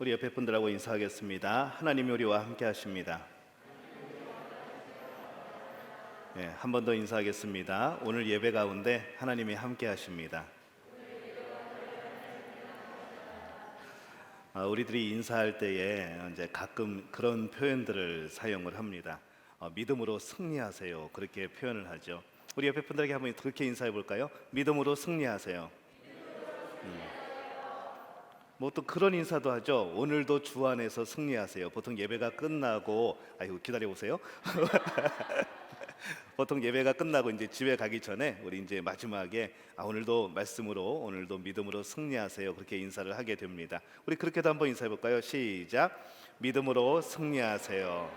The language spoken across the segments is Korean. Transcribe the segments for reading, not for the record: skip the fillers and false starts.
우리 옆에 분들하고 인사하겠습니다. 하나님이 우리와 함께 하십니다. 한 번 더 인사하겠습니다. 오늘 예배 가운데 하나님이 함께 하십니다. 우리들이 인사할 때에 이제 가끔 그런 표현들을 사용을 합니다. 믿음으로 승리하세요. 그렇게 표현을 하죠. 우리 옆에 분들에게 한번 그렇게 인사해 볼까요? 믿음으로 승리하세요. 뭐 또 그런 인사도 하죠. 오늘도 주 안에서 승리하세요. 보통 예배가 끝나고 기다려 보세요. 보통 예배가 끝나고 이제 집에 가기 전에 우리 이제 마지막에 오늘도 말씀으로 오늘도 믿음으로 승리하세요. 그렇게 인사를 하게 됩니다. 우리 그렇게도 한번 인사해 볼까요? 시작. 믿음으로 승리하세요.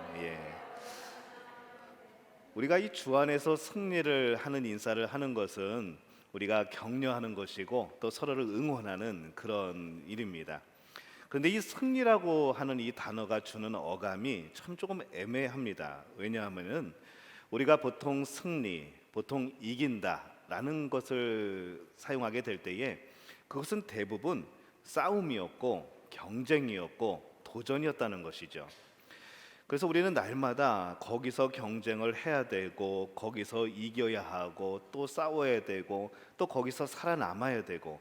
우리가 이 주 안에서 승리를 하는 인사를 하는 것은 우리가 격려하는 것이고 또 서로를 응원하는 그런 일입니다. 그런데 이 승리라고 하는 이 단어가 주는 어감이 참 조금 애매합니다. 왜냐하면은 우리가 보통 승리, 보통 이긴다라는 것을 사용하게 될 때에 그것은 대부분 싸움이었고 경쟁이었고 도전이었다는 것이죠. 그래서 우리는 날마다 거기서 경쟁을 해야 되고 거기서 이겨야 하고 또 싸워야 되고 또 거기서 살아남아야 되고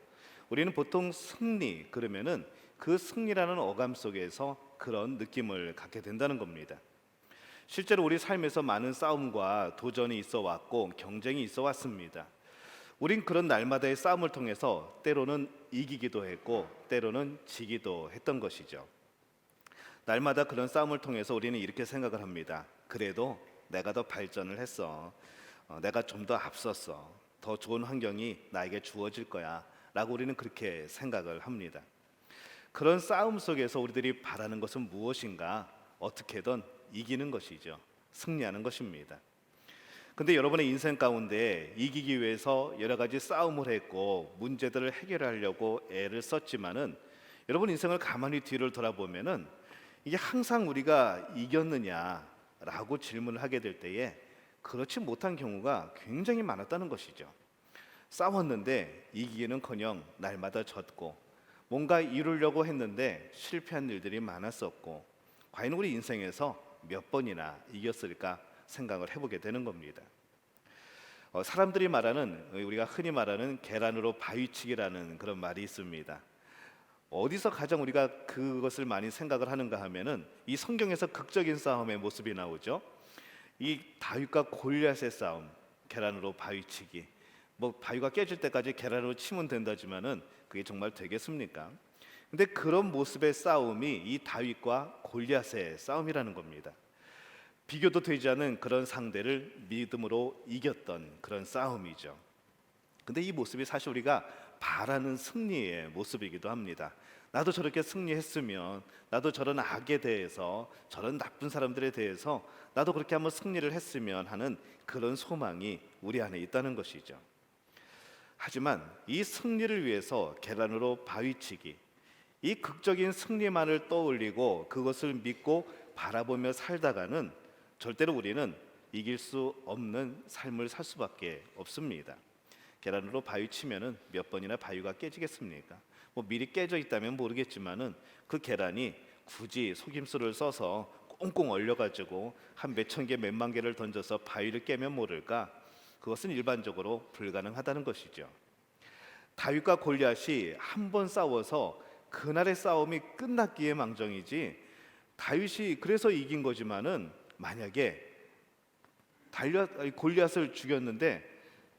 우리는 보통 승리 그러면은 그 승리라는 어감 속에서 그런 느낌을 갖게 된다는 겁니다. 실제로 우리 삶에서 많은 싸움과 도전이 있어 왔고 경쟁이 있어 왔습니다. 우린 그런 날마다의 싸움을 통해서 때로는 이기기도 했고 때로는 지기도 했던 것이죠. 날마다 그런 싸움을 통해서 우리는 이렇게 생각을 합니다. 그래도 내가 더 발전을 했어. 내가 좀 더 앞섰어. 더 좋은 환경이 나에게 주어질 거야 라고 우리는 그렇게 생각을 합니다. 그런 싸움 속에서 우리들이 바라는 것은 무엇인가? 어떻게든 이기는 것이죠. 승리하는 것입니다. 근데 여러분의 인생 가운데 이기기 위해서 여러 가지 싸움을 했고 문제들을 해결하려고 애를 썼지만은 여러분 인생을 가만히 뒤를 돌아보면은 이게 항상 우리가 이겼느냐라고 질문을 하게 될 때에 그렇지 못한 경우가 굉장히 많았다는 것이죠. 싸웠는데 이기기는커녕 날마다 졌고 뭔가 이루려고 했는데 실패한 일들이 많았었고 과연 우리 인생에서 몇 번이나 이겼을까 생각을 해보게 되는 겁니다. 사람들이 말하는 우리가 흔히 말하는 계란으로 바위치기라는 그런 말이 있습니다. 어디서 가장 우리가 그것을 많이 생각을 하는가 하면은 이 성경에서 극적인 싸움의 모습이 나오죠. 이 다윗과 골리앗의 싸움, 계란으로 바위치기. 뭐 바위가 깨질 때까지 계란으로 치면 된다지만은 그게 정말 되겠습니까? 근데 그런 모습의 싸움이 이 다윗과 골리앗의 싸움이라는 겁니다. 비교도 되지 않은 그런 상대를 믿음으로 이겼던 그런 싸움이죠. 근데 이 모습이 사실 우리가 바라는 승리의 모습이기도 합니다. 나도 저렇게 승리했으면 나도 저런 악에 대해서 저런 나쁜 사람들에 대해서 나도 그렇게 한번 승리를 했으면 하는 그런 소망이 우리 안에 있다는 것이죠. 하지만 이 승리를 위해서 계란으로 바위치기 이 극적인 승리만을 떠올리고 그것을 믿고 바라보며 살다가는 절대로 우리는 이길 수 없는 삶을 살 수밖에 없습니다. 계란으로 바위 치면은 몇 번이나 바위가 깨지겠습니까? 뭐 미리 깨져 있다면 모르겠지만은 그 계란이 굳이 속임수를 써서 꽁꽁 얼려가지고 한 몇천 개, 몇만 개를 던져서 바위를 깨면 모를까? 그것은 일반적으로 불가능하다는 것이죠. 다윗과 골리앗이 한 번 싸워서 그날의 싸움이 끝났기에 망정이지 다윗이 그래서 이긴 거지만은 만약에 골리앗을 죽였는데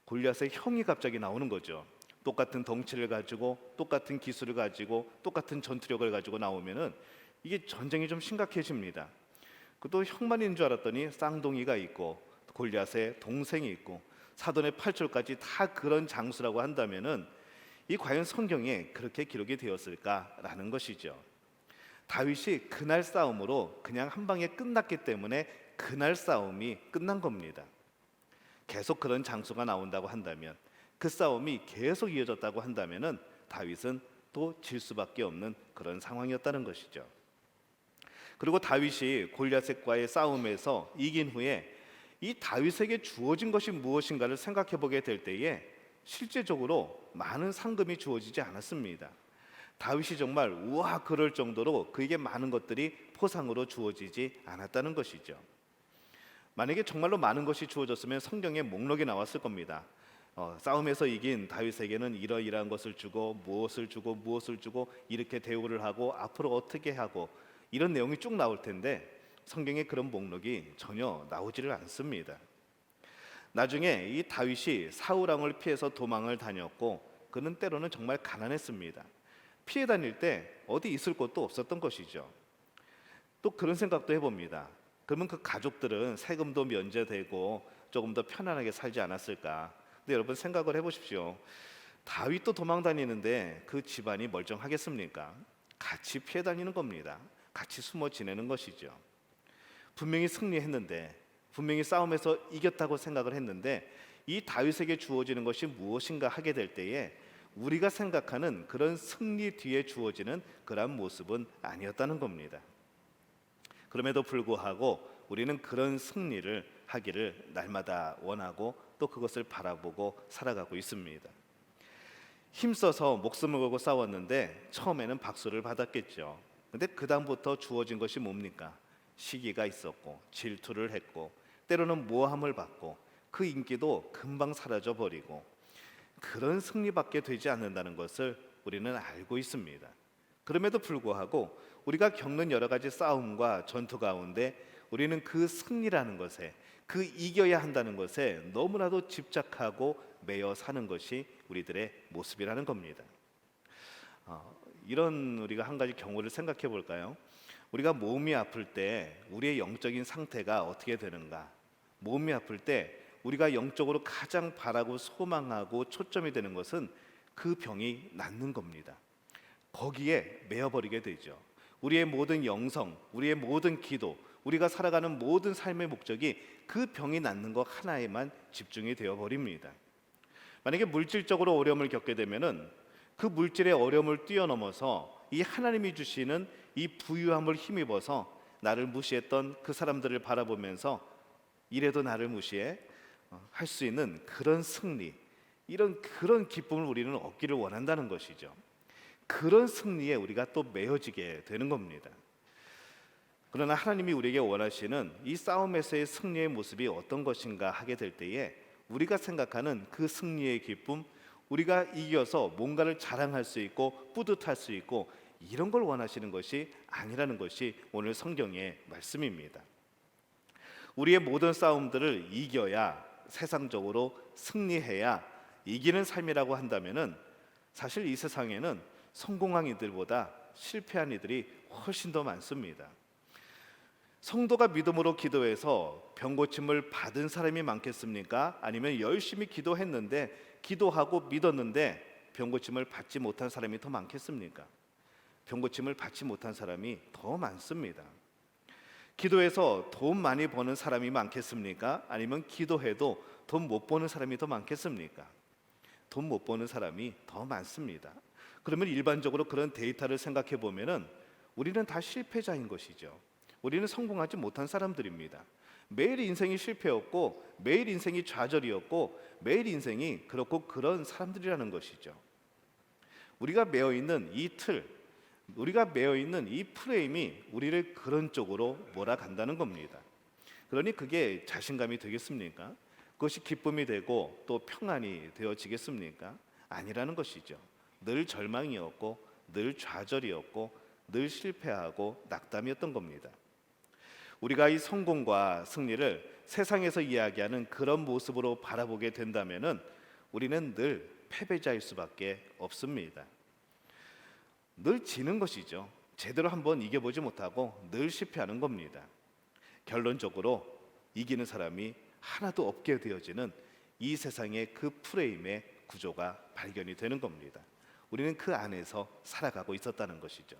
골리앗의 형이 갑자기 나오는 거죠. 똑같은 덩치를 가지고 똑같은 기술을 가지고 똑같은 전투력을 가지고 나오면은 이게 전쟁이 좀 심각해집니다. 또 형만인 줄 알았더니 쌍둥이가 있고 골리앗의 동생이 있고 사돈의 팔촌까지 다 그런 장수라고 한다면은 이 과연 성경에 그렇게 기록이 되었을까라는 것이죠. 다윗이 그날 싸움으로 그냥 한 방에 끝났기 때문에 그날 싸움이 끝난 겁니다. 계속 그런 장수가 나온다고 한다면 그 싸움이 계속 이어졌다고 한다면은 다윗은 또 질 수밖에 없는 그런 상황이었다는 것이죠. 그리고 다윗이 골리앗과의 싸움에서 이긴 후에 이 다윗에게 주어진 것이 무엇인가를 생각해 보게 될 때에 실제적으로 많은 상금이 주어지지 않았습니다. 다윗이 정말 우와 그럴 정도로 그에게 많은 것들이 포상으로 주어지지 않았다는 것이죠. 만약에 정말로 많은 것이 주어졌으면 성경에 목록이 나왔을 겁니다. 싸움에서 이긴 다윗에게는 이러이러한 것을 주고 무엇을 주고 무엇을 주고 이렇게 대우를 하고 앞으로 어떻게 하고 이런 내용이 쭉 나올 텐데 성경에 그런 목록이 전혀 나오지를 않습니다. 나중에 이 다윗이 사울 왕을 피해서 도망을 다녔고 그는 때로는 정말 가난했습니다. 피해 다닐 때 어디 있을 곳도 없었던 것이죠. 또 그런 생각도 해봅니다. 그러면 그 가족들은 세금도 면제되고 조금 더 편안하게 살지 않았을까? 근데 여러분 생각을 해보십시오. 다윗도 도망 다니는데 그 집안이 멀쩡하겠습니까? 같이 피해 다니는 겁니다. 같이 숨어 지내는 것이죠. 분명히 승리했는데, 분명히 싸움에서 이겼다고 생각을 했는데 이 다윗에게 주어지는 것이 무엇인가 하게 될 때에 우리가 생각하는 그런 승리 뒤에 주어지는 그러한 모습은 아니었다는 겁니다. 그럼에도 불구하고 우리는 그런 승리를 하기를 날마다 원하고 또 그것을 바라보고 살아가고 있습니다. 힘써서 목숨을 걸고 싸웠는데 처음에는 박수를 받았겠죠. 근데 그 다음부터 주어진 것이 뭡니까? 시기가 있었고 질투를 했고 때로는 모함을 받고 그 인기도 금방 사라져 버리고 그런 승리밖에 되지 않는다는 것을 우리는 알고 있습니다. 그럼에도 불구하고 우리가 겪는 여러 가지 싸움과 전투 가운데 우리는 그 승리라는 것에, 그 이겨야 한다는 것에 너무나도 집착하고 매여 사는 것이 우리들의 모습이라는 겁니다. 이런 우리가 한 가지 경우를 생각해 볼까요? 우리가 몸이 아플 때 우리의 영적인 상태가 어떻게 되는가? 몸이 아플 때 우리가 영적으로 가장 바라고 소망하고 초점이 되는 것은 그 병이 낫는 겁니다. 거기에 매여버리게 되죠. 우리의 모든 영성, 우리의 모든 기도, 우리가 살아가는 모든 삶의 목적이 그 병이 낫는 것 하나에만 집중이 되어 버립니다. 만약에 물질적으로 어려움을 겪게 되면은 그 물질의 어려움을 뛰어넘어서 이 하나님이 주시는 이 부유함을 힘입어서 나를 무시했던 그 사람들을 바라보면서 이래도 나를 무시해 할 수 있는 그런 승리, 그런 기쁨을 우리는 얻기를 원한다는 것이죠. 그런 승리에 우리가 또 매여지게 되는 겁니다. 그러나 하나님이 우리에게 원하시는 이 싸움에서의 승리의 모습이 어떤 것인가 하게 될 때에 우리가 생각하는 그 승리의 기쁨, 우리가 이겨서 뭔가를 자랑할 수 있고 뿌듯할 수 있고 이런 걸 원하시는 것이 아니라는 것이 오늘 성경의 말씀입니다. 우리의 모든 싸움들을 이겨야, 세상적으로 승리해야 이기는 삶이라고 한다면은 사실 이 세상에는 성공한 이들보다 실패한 이들이 훨씬 더 많습니다. 성도가 믿음으로 기도해서 병 고침을 받은 사람이 많겠습니까? 아니면 열심히 기도했는데 기도하고 믿었는데 병 고침을 받지 못한 사람이 더 많겠습니까? 병 고침을 받지 못한 사람이 더 많습니다. 기도해서 돈 많이 버는 사람이 많겠습니까? 아니면 기도해도 돈 못 버는 사람이 더 많겠습니까? 돈 못 버는 사람이 더 많습니다. 그러면 일반적으로 그런 데이터를 생각해 보면은 우리는 다 실패자인 것이죠. 우리는 성공하지 못한 사람들입니다. 매일 인생이 실패였고 매일 인생이 좌절이었고 매일 인생이 그렇고 그런 사람들이라는 것이죠. 우리가 매여 있는 이 틀, 우리가 매여 있는 이 프레임이 우리를 그런 쪽으로 몰아간다는 겁니다. 그러니 그게 자신감이 되겠습니까? 그것이 기쁨이 되고 또 평안이 되어지겠습니까? 아니라는 것이죠. 늘 절망이었고 늘 좌절이었고 늘 실패하고 낙담이었던 겁니다. 우리가 이 성공과 승리를 세상에서 이야기하는 그런 모습으로 바라보게 된다면은 우리는 늘 패배자일 수밖에 없습니다. 늘 지는 것이죠. 제대로 한번 이겨보지 못하고 늘 실패하는 겁니다. 결론적으로 이기는 사람이 하나도 없게 되어지는 이 세상의 그 프레임의 구조가 발견이 되는 겁니다. 우리는 그 안에서 살아가고 있었다는 것이죠.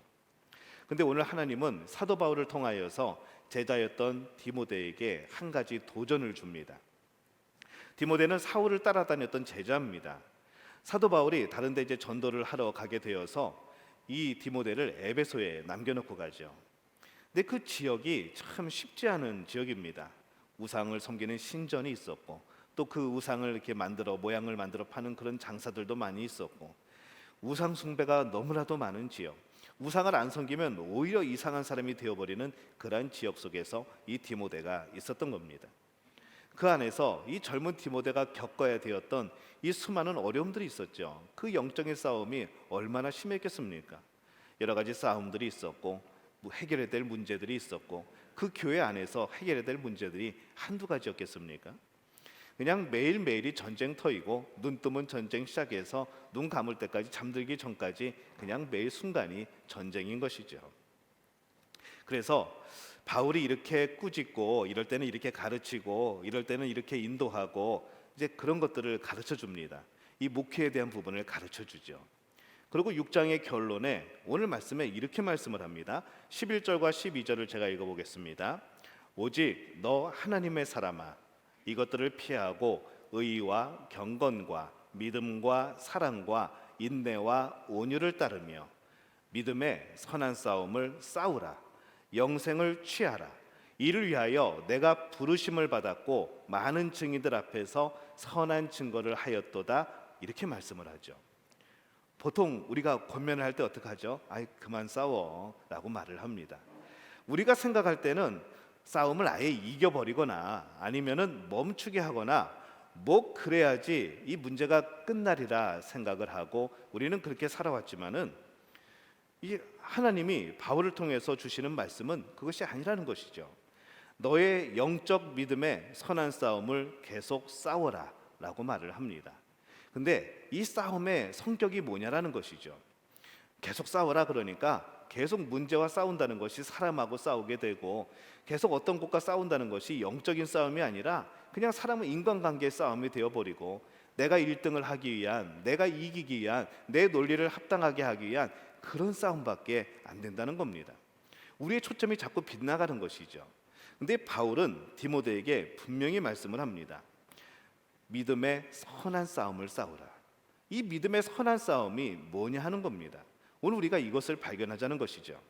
근데 오늘 하나님은 사도 바울을 통하여서 제자였던 디모데에게 한 가지 도전을 줍니다. 디모데는 사울을 따라다녔던 제자입니다. 사도 바울이 다른 데 이제 전도를 하러 가게 되어서 이 디모데를 에베소에 남겨놓고 가죠. 근데 그 지역이 참 쉽지 않은 지역입니다. 우상을 섬기는 신전이 있었고 또 그 우상을 이렇게 만들어 모양을 만들어 파는 그런 장사들도 많이 있었고 우상 숭배가 너무나도 많은 지역, 우상을 안 섬기면 오히려 이상한 사람이 되어버리는 그러한 지역 속에서 이 디모데가 있었던 겁니다. 그 안에서 이 젊은 디모데가 겪어야 되었던 이 수많은 어려움들이 있었죠. 그 영적인 싸움이 얼마나 심했겠습니까? 여러 가지 싸움들이 있었고 해결해야 될 문제들이 있었고 그 교회 안에서 해결해야 될 문제들이 한두 가지였겠습니까? 그냥 매일매일이 전쟁터이고 눈 뜨면 전쟁 시작해서 눈 감을 때까지 잠들기 전까지 그냥 매일 순간이 전쟁인 것이죠. 그래서 바울이 이렇게 꾸짖고 이럴 때는 이렇게 가르치고 이럴 때는 이렇게 인도하고 이제 그런 것들을 가르쳐 줍니다. 이 목회에 대한 부분을 가르쳐 주죠. 그리고 6장의 결론에 오늘 말씀에 이렇게 말씀을 합니다. 11절과 12절을 제가 읽어보겠습니다. 오직 너 하나님의 사람아 이것들을 피하고 의와 경건과 믿음과 사랑과 인내와 온유를 따르며 믿음의 선한 싸움을 싸우라. 영생을 취하라. 이를 위하여 내가 부르심을 받았고 많은 증인들 앞에서 선한 증거를 하였도다. 이렇게 말씀을 하죠. 보통 우리가 권면을 할 때 어떻게 하죠? 아이 그만 싸워 라고 말을 합니다. 우리가 생각할 때는 싸움을 아예 이겨버리거나 아니면은 멈추게 하거나 뭐 그래야지 이 문제가 끝나리라 생각을 하고 우리는 그렇게 살아왔지만은 이 하나님이 바울을 통해서 주시는 말씀은 그것이 아니라는 것이죠. 너의 영적 믿음의 선한 싸움을 계속 싸워라 라고 말을 합니다. 근데 이 싸움의 성격이 뭐냐라는 것이죠. 계속 싸워라 그러니까 계속 문제와 싸운다는 것이 사람하고 싸우게 되고 계속 어떤 것과 싸운다는 것이 영적인 싸움이 아니라 그냥 사람은 인간관계의 싸움이 되어버리고 내가 1등을 하기 위한, 내가 이기기 위한, 내 논리를 합당하게 하기 위한 그런 싸움밖에 안 된다는 겁니다. 우리의 초점이 자꾸 빗나가는 것이죠. 근데 바울은 디모데에게 분명히 말씀을 합니다. 믿음의 선한 싸움을 싸우라. 이 믿음의 선한 싸움이 뭐냐 하는 겁니다. 오늘 우리가 이것을 발견하자는 것이죠.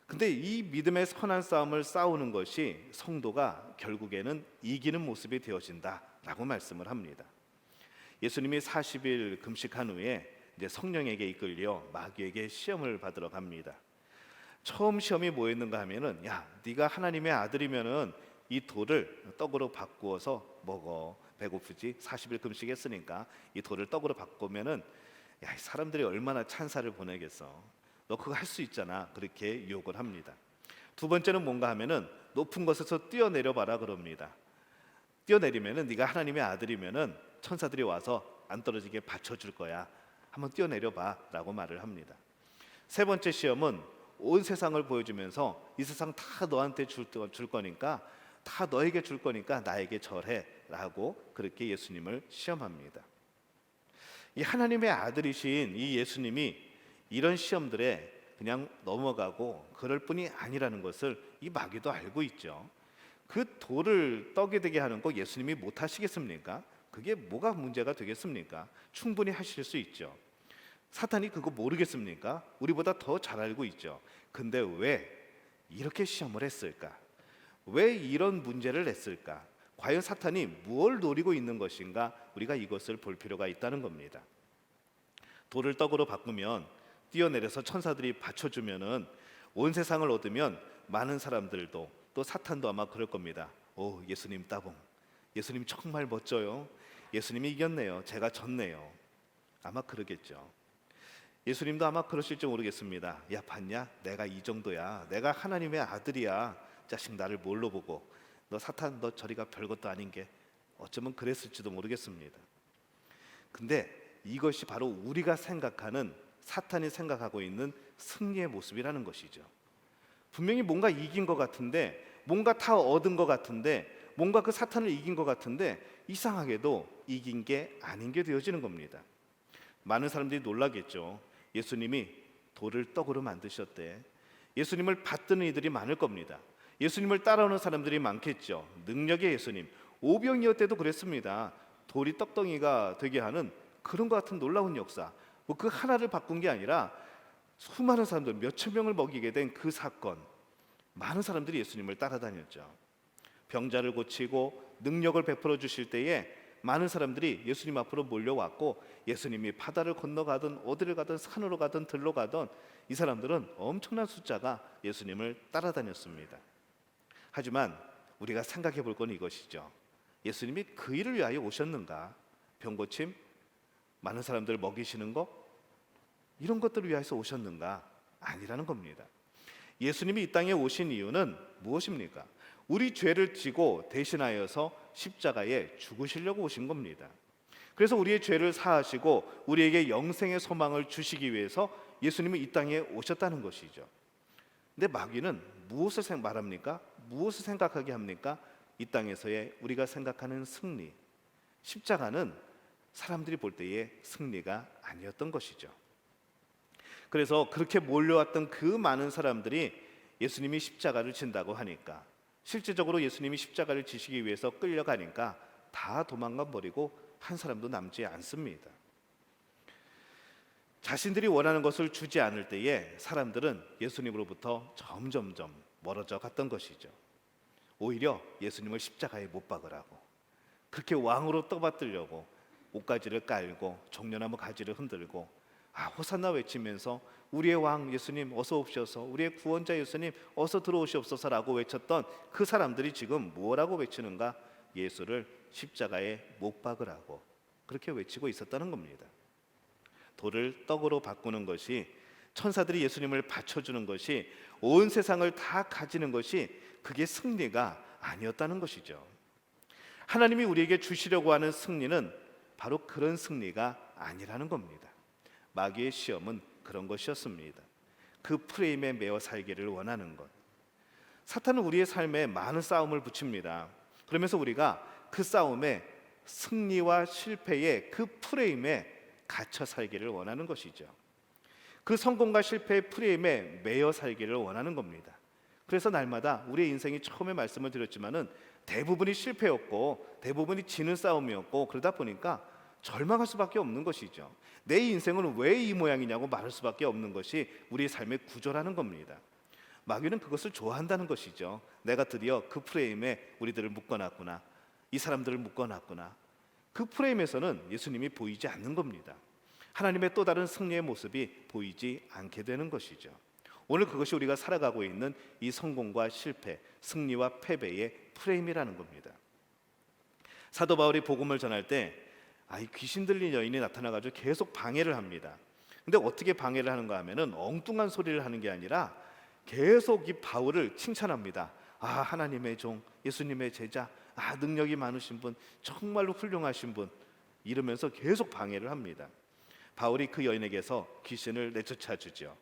근데 이 믿음의 선한 싸움을 싸우는 것이 성도가 결국에는 이기는 모습이 되어진다라고 말씀을 합니다. 예수님이 40일 금식한 후에 이제 성령에게 이끌려 마귀에게 시험을 받으러 갑니다. 처음 시험이 뭐였는가 하면은 야, 네가 하나님의 아들이면은 이 돌을 떡으로 바꾸어서 먹어. 배고프지? 40일 금식했으니까 이 돌을 떡으로 바꾸면은 야, 사람들이 얼마나 찬사를 보내겠어. 너 그거 할 수 있잖아. 그렇게 유혹을 합니다. 두 번째는 뭔가 하면은 높은 곳에서 뛰어내려 봐라 그럽니다. 뛰어내리면은 네가 하나님의 아들이면은 천사들이 와서 안 떨어지게 받쳐줄 거야. 한번 뛰어내려 봐라고 말을 합니다. 세 번째 시험은 온 세상을 보여주면서 이 세상 다 너한테 줄 거니까 다 너에게 줄 거니까 나에게 절해라고 그렇게 예수님을 시험합니다. 이 하나님의 아들이신 이 예수님이 이런 시험들에 그냥 넘어가고 그럴 뿐이 아니라는 것을 이 마귀도 알고 있죠. 그 돌을 떡이 되게 하는 거 예수님이 못 하시겠습니까? 그게 뭐가 문제가 되겠습니까? 충분히 하실 수 있죠. 사탄이 그거 모르겠습니까? 우리보다 더 잘 알고 있죠. 근데 왜 이렇게 시험을 했을까? 왜 이런 문제를 냈을까? 과연 사탄이 무엇을 노리고 있는 것인가? 우리가 이것을 볼 필요가 있다는 겁니다. 돌을 떡으로 바꾸면 뛰어내려서 천사들이 받쳐주면은 온 세상을 얻으면 많은 사람들도 또 사탄도 아마 그럴 겁니다. 오, 예수님 따봉. 예수님 정말 멋져요. 예수님이 이겼네요. 제가 졌네요. 아마 그러겠죠. 예수님도 아마 그러실지 모르겠습니다. 야, 봤냐? 내가 이 정도야. 내가 하나님의 아들이야. 자식 나를 뭘로 보고. 너 사탄 너 저리가 별것도 아닌 게 어쩌면 그랬을지도 모르겠습니다. 근데 이것이 바로 우리가 생각하는 사탄이 생각하고 있는 승리의 모습이라는 것이죠. 분명히 뭔가 이긴 것 같은데 뭔가 다 얻은 것 같은데 뭔가 그 사탄을 이긴 것 같은데 이상하게도 이긴 게 아닌 게 되어지는 겁니다. 많은 사람들이 놀라겠죠. 예수님이 돌을 떡으로 만드셨대. 예수님을 받드는 이들이 많을 겁니다. 예수님을 따라오는 사람들이 많겠죠. 능력의 예수님. 오병이어 때도 그랬습니다. 돌이 떡덩이가 되게 하는 그런 것 같은 놀라운 역사. 뭐 그 하나를 바꾼 게 아니라 수많은 사람들 몇천 명을 먹이게 된 그 사건. 많은 사람들이 예수님을 따라다녔죠. 병자를 고치고 능력을 베풀어 주실 때에 많은 사람들이 예수님 앞으로 몰려왔고, 예수님이 바다를 건너가든 어디를 가든 산으로 가든 들로 가든 이 사람들은 엄청난 숫자가 예수님을 따라다녔습니다. 하지만 우리가 생각해 볼 건 이것이죠. 예수님이 그 일을 위하여 오셨는가? 병고침, 많은 사람들 먹이시는 거, 이런 것들을 위해서 오셨는가? 아니라는 겁니다. 예수님이 이 땅에 오신 이유는 무엇입니까? 우리 죄를 지고 대신하여서 십자가에 죽으시려고 오신 겁니다. 그래서 우리의 죄를 사하시고 우리에게 영생의 소망을 주시기 위해서 예수님이 이 땅에 오셨다는 것이죠. 근데 마귀는 무엇을 말합니까? 무엇을 생각하게 합니까? 이 땅에서의 우리가 생각하는 승리, 십자가는 사람들이 볼 때의 승리가 아니었던 것이죠. 그래서 그렇게 몰려왔던 그 많은 사람들이 예수님이 십자가를 진다고 하니까, 실제적으로 예수님이 십자가를 지시기 위해서 끌려가니까 다 도망가 버리고 한 사람도 남지 않습니다. 자신들이 원하는 것을 주지 않을 때에 사람들은 예수님으로부터 점점점 멀어져 갔던 것이죠. 오히려 예수님을 십자가에 못 박으라고, 그렇게 왕으로 떠받들려고 옷가지를 깔고 종려나무 가지를 흔들고 호산나 외치면서 우리의 왕 예수님 어서 오시옵소서, 우리의 구원자 예수님 어서 들어오시옵소서라고 외쳤던 그 사람들이 지금 뭐라고 외치는가? 예수를 십자가에 못 박으라고 그렇게 외치고 있었다는 겁니다. 돌을 떡으로 바꾸는 것이, 천사들이 예수님을 받쳐주는 것이, 온 세상을 다 가지는 것이, 그게 승리가 아니었다는 것이죠. 하나님이 우리에게 주시려고 하는 승리는 바로 그런 승리가 아니라는 겁니다. 마귀의 시험은 그런 것이었습니다. 그 프레임에 매어 살기를 원하는 것. 사탄은 우리의 삶에 많은 싸움을 붙입니다. 그러면서 우리가 그 싸움에 승리와 실패의 그 프레임에 갇혀 살기를 원하는 것이죠. 그 성공과 실패의 프레임에 매여 살기를 원하는 겁니다. 그래서 날마다 우리의 인생이, 처음에 말씀을 드렸지만은 대부분이 실패였고 대부분이 지는 싸움이었고, 그러다 보니까 절망할 수밖에 없는 것이죠. 내 인생은 왜 이 모양이냐고 말할 수밖에 없는 것이 우리의 삶의 구조라는 겁니다. 마귀는 그것을 좋아한다는 것이죠. 내가 드디어 그 프레임에 우리들을 묶어놨구나, 이 사람들을 묶어놨구나. 그 프레임에서는 예수님이 보이지 않는 겁니다. 하나님의 또 다른 승리의 모습이 보이지 않게 되는 것이죠. 오늘 그것이 우리가 살아가고 있는 이 성공과 실패, 승리와 패배의 프레임이라는 겁니다. 사도 바울이 복음을 전할 때 이 귀신 들린 여인이 나타나가지고 계속 방해를 합니다. 근데 어떻게 방해를 하는가 하면은 엉뚱한 소리를 하는 게 아니라 계속 이 바울을 칭찬합니다. 하나님의 종, 예수님의 제자, 능력이 많으신 분, 정말로 훌륭하신 분, 이러면서 계속 방해를 합니다. 바울이 그 여인에게서 귀신을 내쫓아 주죠.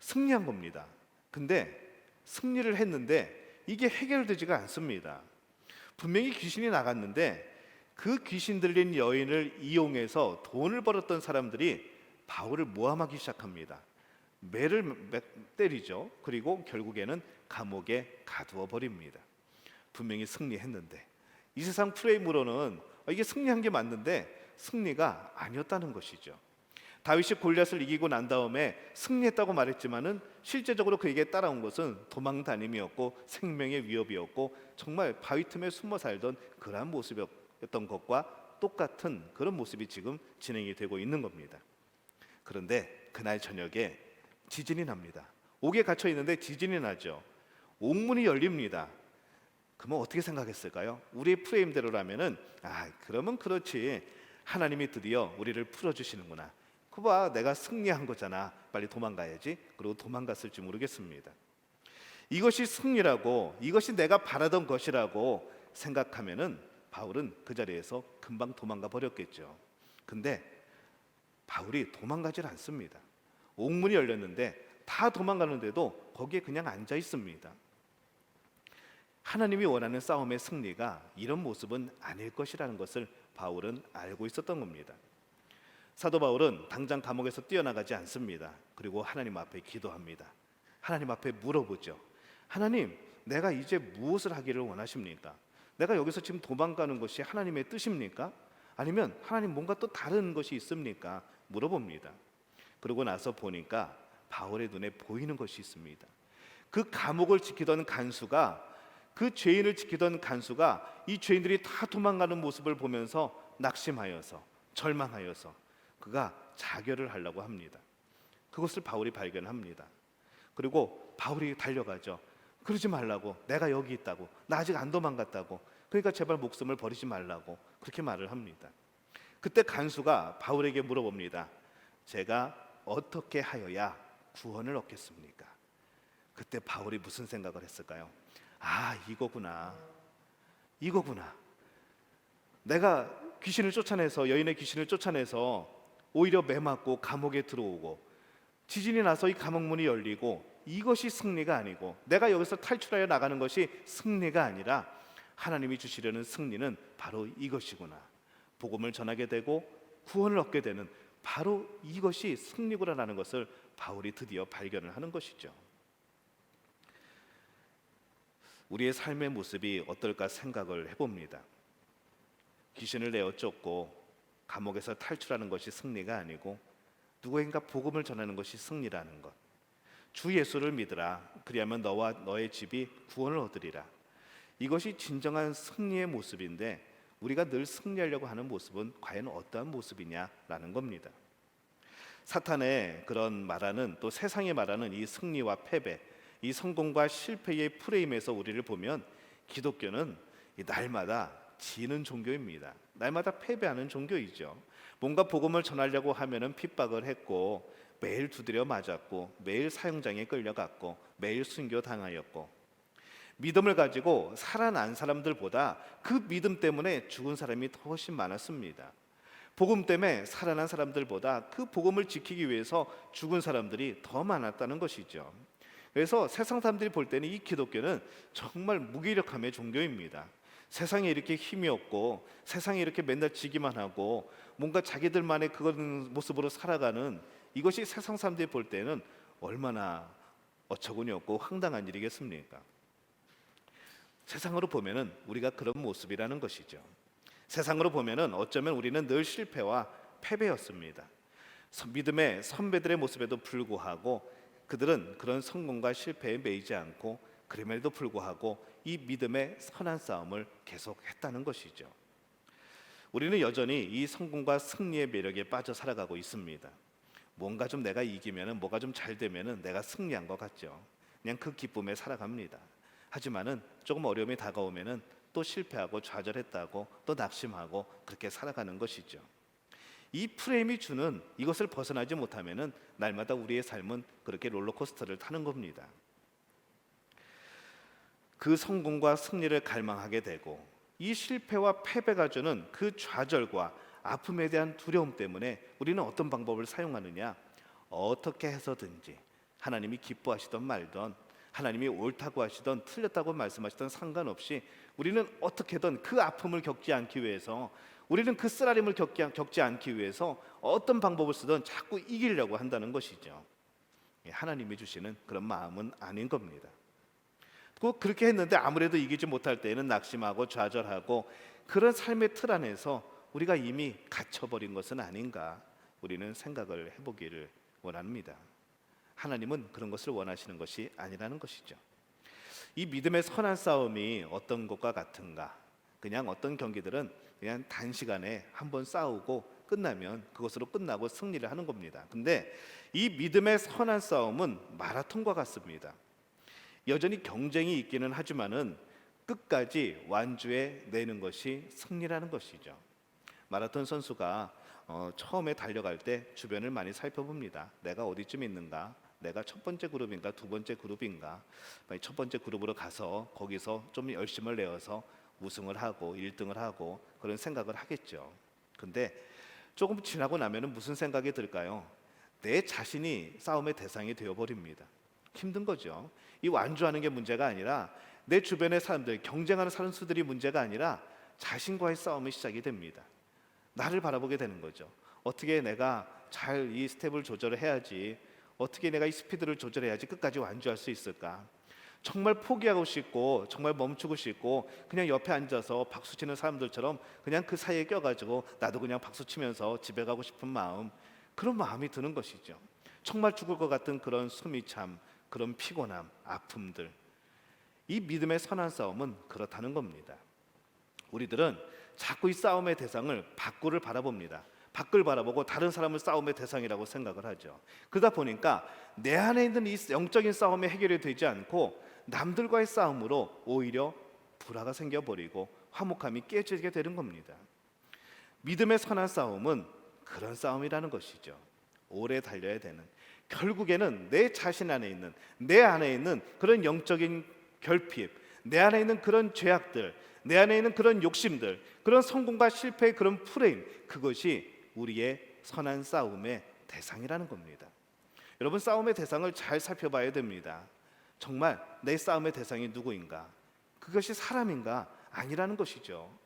승리한 겁니다. 근데 승리를 했는데 이게 해결되지가 않습니다. 분명히 귀신이 나갔는데 그 귀신 들린 여인을 이용해서 돈을 벌었던 사람들이 바울을 모함하기 시작합니다. 매를 때리죠. 그리고 결국에는 감옥에 가두어 버립니다. 분명히 승리했는데, 이 세상 프레임으로는 이게 승리한 게 맞는데 승리가 아니었다는 것이죠. 다윗이 골리앗을 이기고 난 다음에 승리했다고 말했지만은 실제적으로 그에게 따라온 것은 도망 다님이었고 생명의 위협이었고, 정말 바위 틈에 숨어 살던 그러한 모습이었던 것과 똑같은 그런 모습이 지금 진행이 되고 있는 겁니다. 그런데 그날 저녁에 지진이 납니다. 옥에 갇혀 있는데 지진이 나죠. 옥문이 열립니다. 그러면 어떻게 생각했을까요? 우리의 프레임대로라면은 그러면 그렇지, 하나님이 드디어 우리를 풀어주시는구나, 그봐 내가 승리한 거잖아, 빨리 도망가야지. 그리고 도망갔을지 모르겠습니다. 이것이 승리라고, 이것이 내가 바라던 것이라고 생각하면은 바울은 그 자리에서 금방 도망가 버렸겠죠. 근데 바울이 도망가질 않습니다. 옥문이 열렸는데 다 도망가는데도 거기에 그냥 앉아 있습니다. 하나님이 원하는 싸움의 승리가 이런 모습은 아닐 것이라는 것을 바울은 알고 있었던 겁니다. 사도 바울은 당장 감옥에서 뛰어나가지 않습니다. 그리고 하나님 앞에 기도합니다. 하나님 앞에 물어보죠. 하나님, 내가 이제 무엇을 하기를 원하십니까? 내가 여기서 지금 도망가는 것이 하나님의 뜻입니까? 아니면 하나님 뭔가 또 다른 것이 있습니까? 물어봅니다. 그러고 나서 보니까 바울의 눈에 보이는 것이 있습니다. 그 감옥을 지키던 간수가, 그 죄인을 지키던 간수가 이 죄인들이 다 도망가는 모습을 보면서 낙심하여서 절망하여서 그가 자결을 하려고 합니다. 그것을 바울이 발견합니다. 그리고 바울이 달려가죠. 그러지 말라고, 내가 여기 있다고, 나 아직 안 도망갔다고, 그러니까 제발 목숨을 버리지 말라고 그렇게 말을 합니다. 그때 간수가 바울에게 물어봅니다. 제가 어떻게 하여야 구원을 얻겠습니까? 그때 바울이 무슨 생각을 했을까요? 아, 이거구나. 내가 귀신을 쫓아내서, 여인의 귀신을 쫓아내서 오히려 매맞고 감옥에 들어오고 지진이 나서 이 감옥문이 열리고, 이것이 승리가 아니고 내가 여기서 탈출하여 나가는 것이 승리가 아니라 하나님이 주시려는 승리는 바로 이것이구나. 복음을 전하게 되고 구원을 얻게 되는 바로 이것이 승리구나라는 것을 바울이 드디어 발견을 하는 것이죠. 우리의 삶의 모습이 어떨까 생각을 해봅니다. 귀신을 내어 쫓고 감옥에서 탈출하는 것이 승리가 아니고 누구인가 복음을 전하는 것이 승리라는 것. 주 예수를 믿으라. 그리하면 너와 너의 집이 구원을 얻으리라. 이것이 진정한 승리의 모습인데, 우리가 늘 승리하려고 하는 모습은 과연 어떠한 모습이냐라는 겁니다. 사탄의 그런 말하는, 또 세상이 말하는 이 승리와 패배, 이 성공과 실패의 프레임에서 우리를 보면 기독교는 날마다 지는 종교입니다. 날마다 패배하는 종교이죠. 뭔가 복음을 전하려고 하면은 핍박을 했고, 매일 두드려 맞았고, 매일 사형장에 끌려갔고, 매일 순교당하였고, 믿음을 가지고 살아난 사람들보다 그 믿음 때문에 죽은 사람이 훨씬 많았습니다. 복음 때문에 살아난 사람들보다 그 복음을 지키기 위해서 죽은 사람들이 더 많았다는 것이죠. 그래서 세상 사람들이 볼 때는 이 기독교는 정말 무기력함의 종교입니다. 세상에 이렇게 힘이 없고, 세상에 이렇게 맨날 지기만 하고, 뭔가 자기들만의 그런 모습으로 살아가는 이것이 세상 사람들이 볼 때는 얼마나 어처구니 없고 황당한 일이겠습니까? 세상으로 보면은 우리가 그런 모습이라는 것이죠. 세상으로 보면은 어쩌면 우리는 늘 실패와 패배였습니다. 믿음의 선배들의 모습에도 불구하고 그들은 그런 성공과 실패에 매이지 않고, 그럼에도 불구하고 이 믿음의 선한 싸움을 계속했다는 것이죠. 우리는 여전히 이 성공과 승리의 매력에 빠져 살아가고 있습니다. 뭔가 좀 내가 이기면은, 뭐가 좀 잘 되면은 내가 승리한 것 같죠. 그냥 그 기쁨에 살아갑니다. 하지만은 조금 어려움이 다가오면은 또 실패하고 좌절했다고 또 낙심하고 그렇게 살아가는 것이죠. 이 프레임이 주는 이것을 벗어나지 못하면은 날마다 우리의 삶은 그렇게 롤러코스터를 타는 겁니다. 그 성공과 승리를 갈망하게 되고, 이 실패와 패배가 주는 그 좌절과 아픔에 대한 두려움 때문에 우리는 어떤 방법을 사용하느냐? 어떻게 해서든지 하나님이 기뻐하시던 말던, 하나님이 옳다고 하시던 틀렸다고 말씀하시던 상관없이 우리는 어떻게든 그 아픔을 겪지 않기 위해서, 우리는 그 쓰라림을 겪지 않기 위해서 어떤 방법을 쓰든 자꾸 이기려고 한다는 것이죠. 하나님이 주시는 그런 마음은 아닌 겁니다. 그렇게 했는데 아무래도 이기지 못할 때에는 낙심하고 좌절하고, 그런 삶의 틀 안에서 우리가 이미 갇혀버린 것은 아닌가, 우리는 생각을 해보기를 원합니다. 하나님은 그런 것을 원하시는 것이 아니라는 것이죠. 이 믿음의 선한 싸움이 어떤 것과 같은가? 그냥 어떤 경기들은 그냥 단시간에 한번 싸우고 끝나면 그것으로 끝나고 승리를 하는 겁니다. 근데 이 믿음의 선한 싸움은 마라톤과 같습니다. 여전히 경쟁이 있기는 하지만은 끝까지 완주해 내는 것이 승리라는 것이죠. 마라톤 선수가 처음에 달려갈 때 주변을 많이 살펴봅니다. 내가 어디쯤 있는가? 내가 첫 번째 그룹인가 두 번째 그룹인가? 첫 번째 그룹으로 가서 거기서 좀 열심을 내어서 우승을 하고 1등을 하고 그런 생각을 하겠죠. 근데 조금 지나고 나면은 무슨 생각이 들까요? 내 자신이 싸움의 대상이 되어버립니다. 힘든 거죠. 이 완주하는 게 문제가 아니라 내 주변의 사람들, 경쟁하는 사람들이 문제가 아니라 자신과의 싸움이 시작이 됩니다. 나를 바라보게 되는 거죠. 어떻게 내가 잘 이 스텝을 조절을 해야지, 어떻게 내가 이 스피드를 조절해야지 끝까지 완주할 수 있을까? 정말 포기하고 싶고, 정말 멈추고 싶고, 그냥 옆에 앉아서 박수 치는 사람들처럼 그냥 그 사이에 껴가지고 나도 그냥 박수 치면서 집에 가고 싶은 마음, 그런 마음이 드는 것이죠. 정말 죽을 것 같은 그런 숨이 참, 그런 피곤함, 아픔들. 이 믿음의 선한 싸움은 그렇다는 겁니다. 우리들은 자꾸 이 싸움의 대상을 밖을 바라봅니다. 밖을 바라보고 다른 사람을 싸움의 대상이라고 생각을 하죠. 그러다 보니까 내 안에 있는 이 영적인 싸움이 해결이 되지 않고 남들과의 싸움으로 오히려 불화가 생겨버리고 화목함이 깨지게 되는 겁니다. 믿음의 선한 싸움은 그런 싸움이라는 것이죠. 오래 달려야 되는, 결국에는 내 자신 안에 있는, 내 안에 있는 그런 영적인 결핍, 내 안에 있는 그런 죄악들, 내 안에 있는 그런 욕심들, 그런 성공과 실패의 그런 프레임, 그것이 우리의 선한 싸움의 대상이라는 겁니다. 여러분, 싸움의 대상을 잘 살펴봐야 됩니다. 정말 내 싸움의 대상이 누구인가? 그것이 사람인가? 아니라는 것이죠.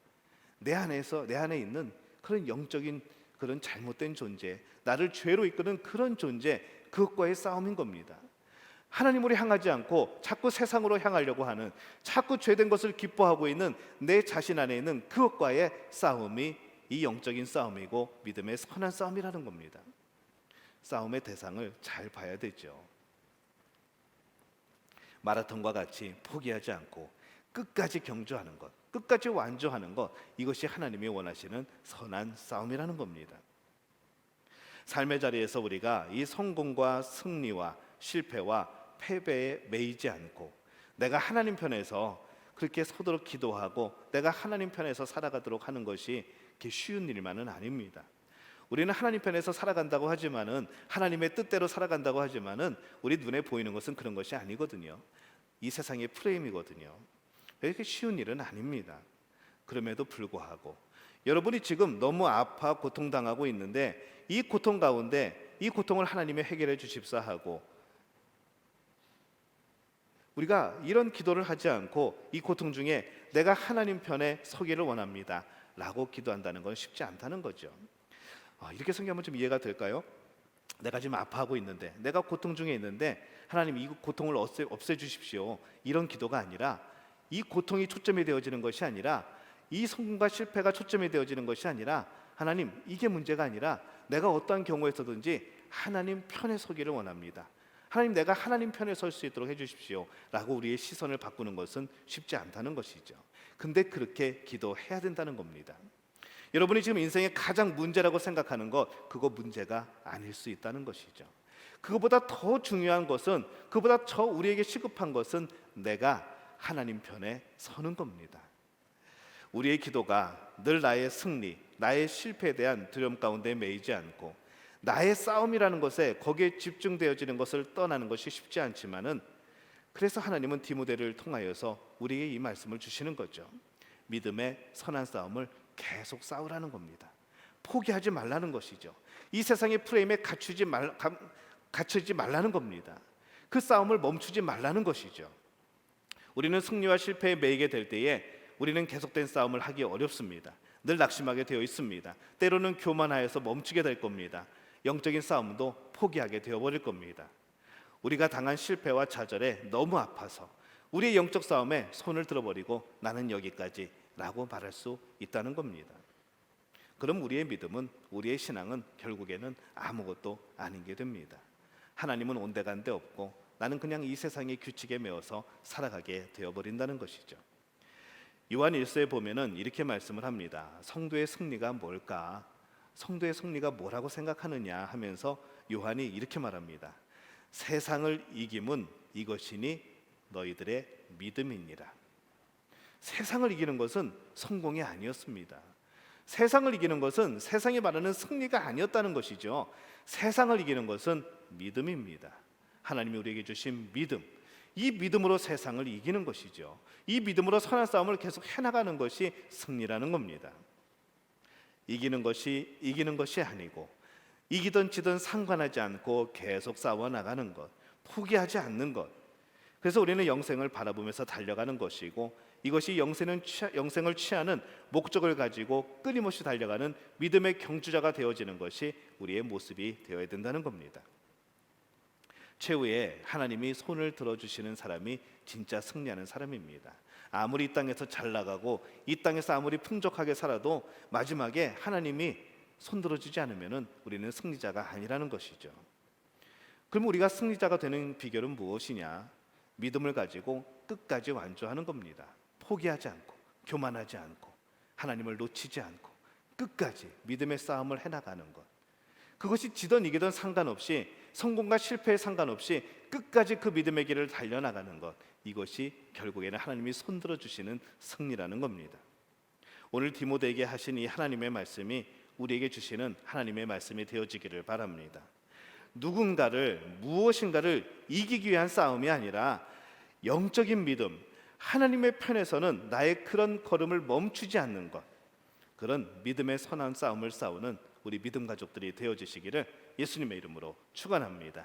내 안에 있는 그런 영적인 그런 잘못된 존재, 나를 죄로 이끄는 그런 존재, 그것과의 싸움인 겁니다. 하나님으로 향하지 않고 자꾸 세상으로 향하려고 하는, 자꾸 죄된 것을 기뻐하고 있는 내 자신 안에 있는 그것과의 싸움이 이 영적인 싸움이고 믿음의 선한 싸움이라는 겁니다. 싸움의 대상을 잘 봐야 되죠. 마라톤과 같이 포기하지 않고 끝까지 경주하는 것, 끝까지 완주하는 것, 이것이 하나님이 원하시는 선한 싸움이라는 겁니다. 삶의 자리에서 우리가 이 성공과 승리와 실패와 패배에 매이지 않고 내가 하나님 편에서 그렇게 서도록 기도하고 내가 하나님 편에서 살아가도록 하는 것이 그렇게 쉬운 일만은 아닙니다. 우리는 하나님 편에서 살아간다고 하지만은, 하나님의 뜻대로 살아간다고 하지만은 우리 눈에 보이는 것은 그런 것이 아니거든요. 이 세상의 프레임이거든요. 이렇게 쉬운 일은 아닙니다. 그럼에도 불구하고 여러분이 지금 너무 아파 고통당하고 있는데 이 고통 가운데 이 고통을 하나님이 해결해 주십사 하고, 우리가 이런 기도를 하지 않고 이 고통 중에 내가 하나님 편에 서기를 원합니다 라고 기도한다는 건 쉽지 않다는 거죠. 이렇게 생각하면 좀 이해가 될까요? 내가 지금 아파하고 있는데, 내가 고통 중에 있는데 하나님 이 고통을 없애주십시오, 이런 기도가 아니라, 이 고통이 초점이 되어지는 것이 아니라, 이 성공과 실패가 초점이 되어지는 것이 아니라, 하나님 이게 문제가 아니라 내가 어떠한 경우에서든지 하나님 편에 서기를 원합니다, 하나님 내가 하나님 편에 설 수 있도록 해주십시오 라고 우리의 시선을 바꾸는 것은 쉽지 않다는 것이죠. 근데 그렇게 기도해야 된다는 겁니다. 여러분이 지금 인생의 가장 문제라고 생각하는 것, 그거 문제가 아닐 수 있다는 것이죠. 그거보다 더 중요한 것은, 그보다 더 우리에게 시급한 것은 내가 하나님 편에 서는 겁니다. 우리의 기도가 늘 나의 승리, 나의 실패에 대한 두려움 가운데 매이지 않고 나의 싸움이라는 것에 거기에 집중되어지는 것을 떠나는 것이 쉽지 않지만은, 그래서 하나님은 디모데를 통하여서 우리에게 이 말씀을 주시는 거죠. 믿음의 선한 싸움을 계속 싸우라는 겁니다. 포기하지 말라는 것이죠. 이 세상의 프레임에 갇히지 말라는 겁니다. 그 싸움을 멈추지 말라는 것이죠. 우리는 승리와 실패에 매이게 될 때에 우리는 계속된 싸움을 하기 어렵습니다. 늘 낙심하게 되어 있습니다. 때로는 교만하여서 멈추게 될 겁니다. 영적인 싸움도 포기하게 되어버릴 겁니다. 우리가 당한 실패와 좌절에 너무 아파서 우리의 영적 싸움에 손을 들어버리고 나는 여기까지 라고 말할 수 있다는 겁니다. 그럼 우리의 믿음은, 우리의 신앙은 결국에는 아무것도 아닌 게 됩니다. 하나님은 온데간데 없고 나는 그냥 이 세상의 규칙에 매어서 살아가게 되어버린다는 것이죠. 요한 1서에 보면은 이렇게 말씀을 합니다. 성도의 승리가 뭘까? 성도의 승리가 뭐라고 생각하느냐 하면서 요한이 이렇게 말합니다. 세상을 이김은 이것이니 너희들의 믿음이니라. 세상을 이기는 것은 성공이 아니었습니다. 세상을 이기는 것은 세상이 말하는 승리가 아니었다는 것이죠. 세상을 이기는 것은 믿음입니다. 하나님이 우리에게 주신 믿음, 이 믿음으로 세상을 이기는 것이죠. 이 믿음으로 선한 싸움을 계속 해나가는 것이 승리라는 겁니다. 이기는 것이 아니고 이기든 지든 상관하지 않고 계속 싸워나가는 것, 포기하지 않는 것. 그래서 우리는 영생을 바라보면서 달려가는 것이고, 이것이 영생을 취하는 목적을 가지고 끊임없이 달려가는 믿음의 경주자가 되어지는 것이 우리의 모습이 되어야 된다는 겁니다. 최후에 하나님이 손을 들어주시는 사람이 진짜 승리하는 사람입니다. 아무리 이 땅에서 잘 나가고 이 땅에서 아무리 풍족하게 살아도 마지막에 하나님이 손 들어주지 않으면 우리는 승리자가 아니라는 것이죠. 그럼 우리가 승리자가 되는 비결은 무엇이냐? 믿음을 가지고 끝까지 완주하는 겁니다. 포기하지 않고, 교만하지 않고, 하나님을 놓치지 않고 끝까지 믿음의 싸움을 해나가는 것, 그것이 지던 이기던 상관없이 성공과 실패에 상관없이 끝까지 그 믿음의 길을 달려나가는 것, 이것이 결국에는 하나님이 손들어 주시는 승리라는 겁니다. 오늘 디모데에게 하신 이 하나님의 말씀이 우리에게 주시는 하나님의 말씀이 되어지기를 바랍니다. 누군가를, 무엇인가를 이기기 위한 싸움이 아니라 영적인 믿음, 하나님의 편에서는 나의 그런 걸음을 멈추지 않는 것, 그런 믿음의 선한 싸움을 싸우는 우리 믿음 가족들이 되어주시기를 예수님의 이름으로 축원합니다.